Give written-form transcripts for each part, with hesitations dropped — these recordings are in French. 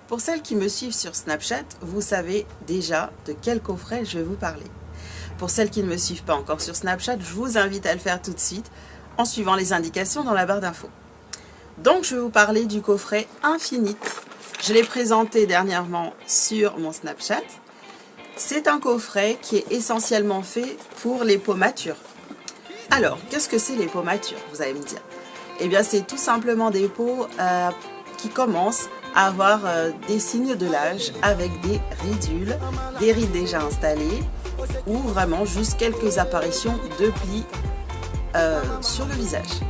Pour celles qui me suivent sur Snapchat, vous savez déjà de quel coffret je vais vous parler. Pour celles qui ne me suivent pas encore sur Snapchat, je vous invite à le faire tout de suite en suivant les indications dans la barre d'infos. Donc je vais vous parler du coffret Infinite. Je l'ai présenté dernièrement sur mon Snapchat. C'est un coffret qui est essentiellement fait pour les peaux matures. Alors, qu'est-ce que c'est les peaux matures, vous allez me dire? Eh bien, c'est tout simplement des peaux qui commencent à avoir des signes de l'âge avec des ridules, des rides déjà installées ou vraiment juste quelques apparitions de plis sur le visage.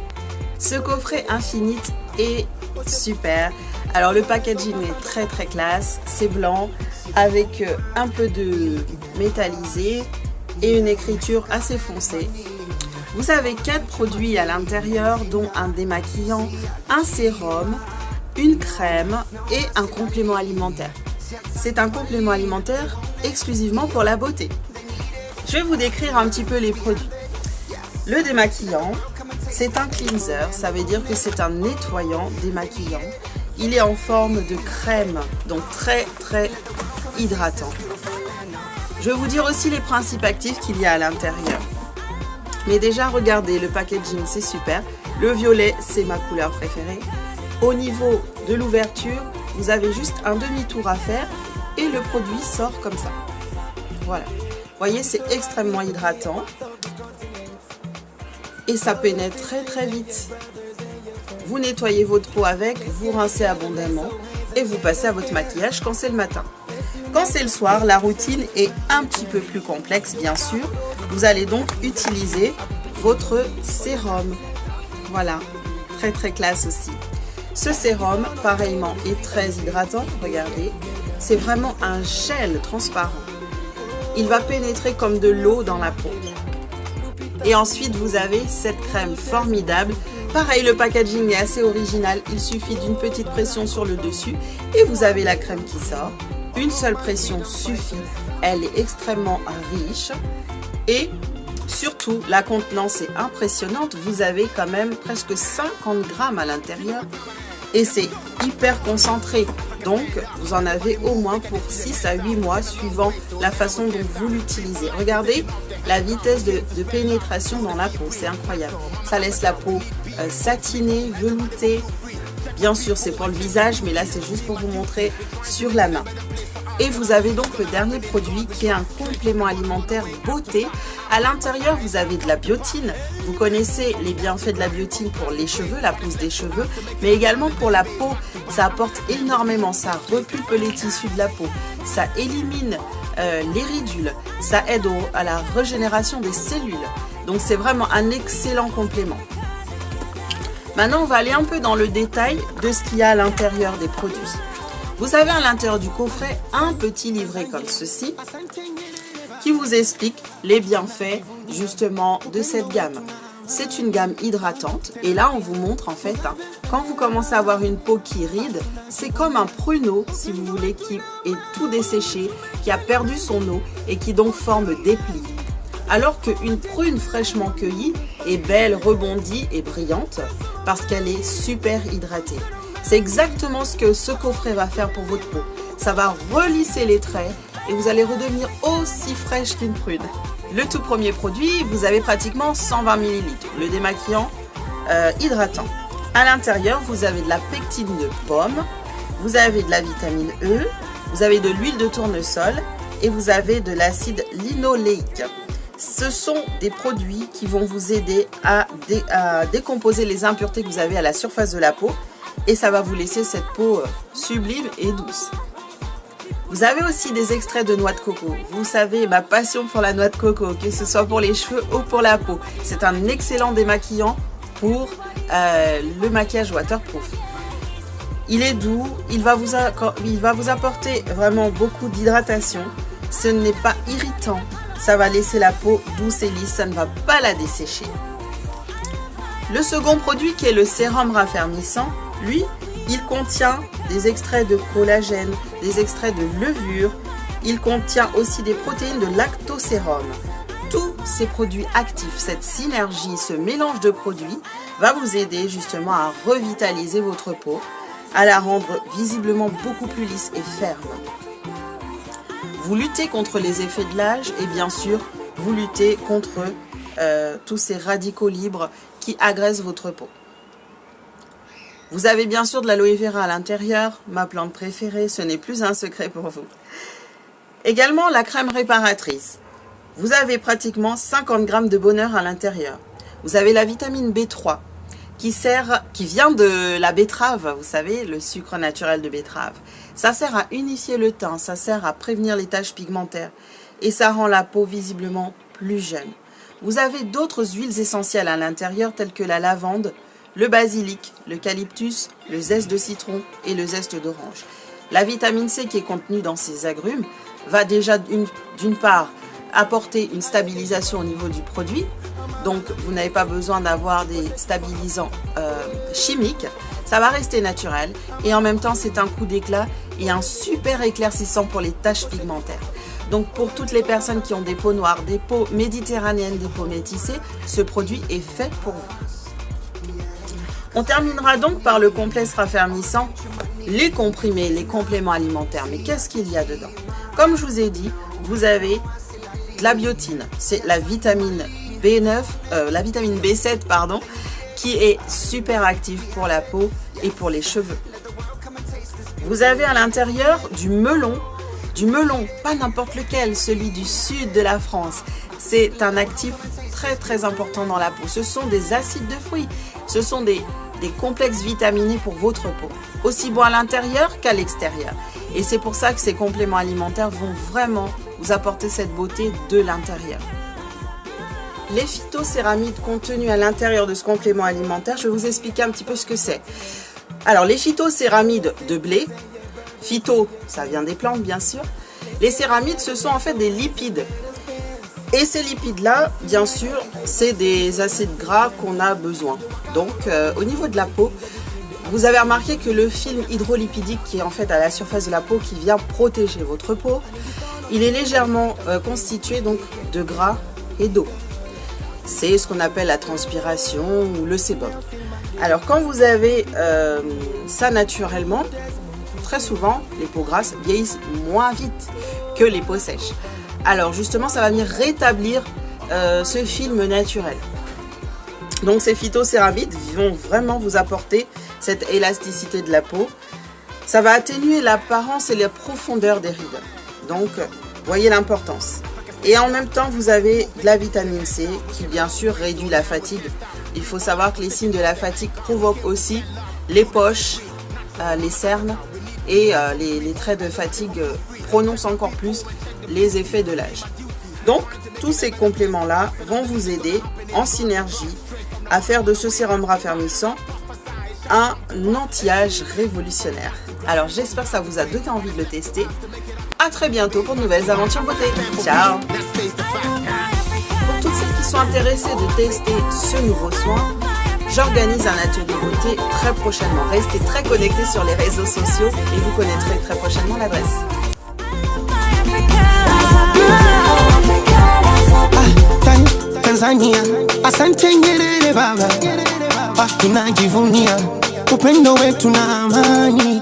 Ce coffret Infinite est super. Alors le packaging est très classe, c'est blanc avec un peu de métallisé et une écriture assez foncée. Vous avez 4 produits à l'intérieur, dont un démaquillant, un sérum, une crème et un complément alimentaire. C'est un complément alimentaire exclusivement pour la beauté. Je vais vous décrire un petit peu les produits. Le démaquillant, c'est un cleanser, ça veut dire que c'est un nettoyant démaquillant. Il est en forme de crème, donc très hydratant. Je vais vous dire aussi les principes actifs qu'il y a à l'intérieur. Mais déjà, regardez, le packaging, c'est super. Le violet, c'est ma couleur préférée. Au niveau de l'ouverture, vous avez juste un demi-tour à faire et le produit sort comme ça. Voilà. Vous voyez, c'est extrêmement hydratant. Et ça pénètre très vite. Vous nettoyez votre peau avec, vous rincez abondamment et vous passez à votre maquillage quand c'est le matin. Quand c'est le soir, la routine est un petit peu plus complexe, bien sûr. Vous allez donc utiliser votre sérum. Voilà, très classe aussi. Ce sérum, pareillement, est très hydratant. Regardez, c'est vraiment un gel transparent. Il va pénétrer comme de l'eau dans la peau. Et ensuite, vous avez cette crème formidable. Pareil, le packaging est assez original. Il suffit d'une petite pression sur le dessus et vous avez la crème qui sort. Une seule pression suffit. Elle est extrêmement riche. Et surtout, la contenance est impressionnante. Vous avez quand même presque 50 grammes à l'intérieur. Et c'est hyper concentré. Donc, vous en avez au moins pour 6 à 8 mois, suivant la façon dont vous l'utilisez. Regardez la vitesse de pénétration dans la peau. C'est incroyable. Ça laisse la peau satinée, veloutée. Bien sûr, c'est pour le visage, mais là, c'est juste pour vous montrer sur la main. Et vous avez donc le dernier produit qui est un complément alimentaire beauté. À l'intérieur, vous avez de la biotine. Vous connaissez les bienfaits de la biotine pour les cheveux, la pousse des cheveux, mais également pour la peau. Ça apporte énormément, ça repulpe les tissus de la peau, ça élimine les ridules, ça aide à la régénération des cellules. Donc c'est vraiment un excellent complément. Maintenant, on va aller un peu dans le détail de ce qu'il y a à l'intérieur des produits. Vous avez à l'intérieur du coffret un petit livret comme ceci qui vous explique les bienfaits justement de cette gamme. C'est une gamme hydratante et là on vous montre en fait, quand vous commencez à avoir une peau qui ride, c'est comme un pruneau si vous voulez qui est tout desséché, qui a perdu son eau et qui donc forme des plis. Alors qu'une prune fraîchement cueillie est belle, rebondie et brillante parce qu'elle est super hydratée. C'est exactement ce que ce coffret va faire pour votre peau. Ça va relisser les traits et vous allez redevenir aussi fraîche qu'une prune. Le tout premier produit, vous avez pratiquement 120 ml. Le démaquillant hydratant. À l'intérieur, vous avez de la pectine de pomme, vous avez de la vitamine E, vous avez de l'huile de tournesol et vous avez de l'acide linoléique. Ce sont des produits qui vont vous aider à décomposer les impuretés que vous avez à la surface de la peau. Et ça va vous laisser cette peau sublime et douce. Vous avez aussi des extraits de noix de coco. Vous savez, ma passion pour la noix de coco, que ce soit pour les cheveux ou pour la peau. C'est un excellent démaquillant pour le maquillage waterproof. Il est doux, il va vous apporter vraiment beaucoup d'hydratation. Ce n'est pas irritant, ça va laisser la peau douce et lisse, ça ne va pas la dessécher. Le second produit qui est le sérum raffermissant, lui, il contient des extraits de collagène, des extraits de levure. Il contient aussi des protéines de lactosérum. Tous ces produits actifs, cette synergie, ce mélange de produits va vous aider justement à revitaliser votre peau, à la rendre visiblement beaucoup plus lisse et ferme. Vous luttez contre les effets de l'âge et bien sûr, vous luttez contre tous ces radicaux libres qui agressent votre peau. Vous avez bien sûr de l'aloe vera à l'intérieur, ma plante préférée, ce n'est plus un secret pour vous. Également la crème réparatrice. Vous avez pratiquement 50 g de bonheur à l'intérieur. Vous avez la vitamine B3 qui vient de la betterave, vous savez, le sucre naturel de betterave. Ça sert à unifier le teint, ça sert à prévenir les taches pigmentaires et ça rend la peau visiblement plus jeune. Vous avez d'autres huiles essentielles à l'intérieur telles que la lavande, le basilic, l'eucalyptus, le zeste de citron et le zeste d'orange. La vitamine C qui est contenue dans ces agrumes va déjà d'une part apporter une stabilisation au niveau du produit, donc vous n'avez pas besoin d'avoir des stabilisants chimiques, ça va rester naturel et en même temps c'est un coup d'éclat et un super éclaircissant pour les taches pigmentaires. Donc pour toutes les personnes qui ont des peaux noires, des peaux méditerranéennes, des peaux métissées, ce produit est fait pour vous. On terminera donc par le complexe raffermissant, les comprimés, les compléments alimentaires. Mais qu'est-ce qu'il y a dedans? Comme je vous ai dit, vous avez de la biotine, c'est la vitamine B9, la vitamine B7 pardon, qui est super active pour la peau et pour les cheveux. Vous avez à l'intérieur du melon, pas n'importe lequel, celui du sud de la France. C'est un actif très important dans la peau. Ce sont des acides de fruits, ce sont des complexes vitaminés pour votre peau, aussi bon à l'intérieur qu'à l'extérieur. Et c'est pour ça que ces compléments alimentaires vont vraiment vous apporter cette beauté de l'intérieur. Les phytocéramides contenus à l'intérieur de ce complément alimentaire, je vais vous expliquer un petit peu ce que c'est. Alors les phytocéramides de blé, phyto, ça vient des plantes bien sûr. Les céramides, ce sont en fait des lipides. Et ces lipides-là, bien sûr, c'est des acides gras qu'on a besoin. Donc au niveau de la peau, vous avez remarqué que le film hydrolipidique qui est en fait à la surface de la peau, qui vient protéger votre peau, il est légèrement constitué donc de gras et d'eau. C'est ce qu'on appelle la transpiration ou le sébum. Alors quand vous avez ça naturellement, très souvent les peaux grasses vieillissent moins vite que les peaux sèches. Alors justement ça va venir rétablir ce film naturel. Donc ces phytocéramides vont vraiment vous apporter cette élasticité de la peau. Ça va atténuer l'apparence et la profondeur des rides. Donc voyez l'importance. Et en même temps, vous avez de la vitamine C qui bien sûr réduit la fatigue. Il faut savoir que les signes de la fatigue provoquent aussi les poches, les cernes et les traits de fatigue prononcent encore plus les effets de l'âge. Donc, tous ces compléments-là vont vous aider en synergie à faire de ce sérum raffermissant un anti-âge révolutionnaire. Alors, j'espère que ça vous a donné envie de le tester. À très bientôt pour de nouvelles aventures beauté. Ciao! Pour toutes celles qui sont intéressées de tester ce nouveau soin, j'organise un atelier beauté très prochainement. Restez très connectés sur les réseaux sociaux et vous connaîtrez très prochainement l'adresse. Tanzania, asante Nyerere baba, tunajivunia upendo wetu na amani.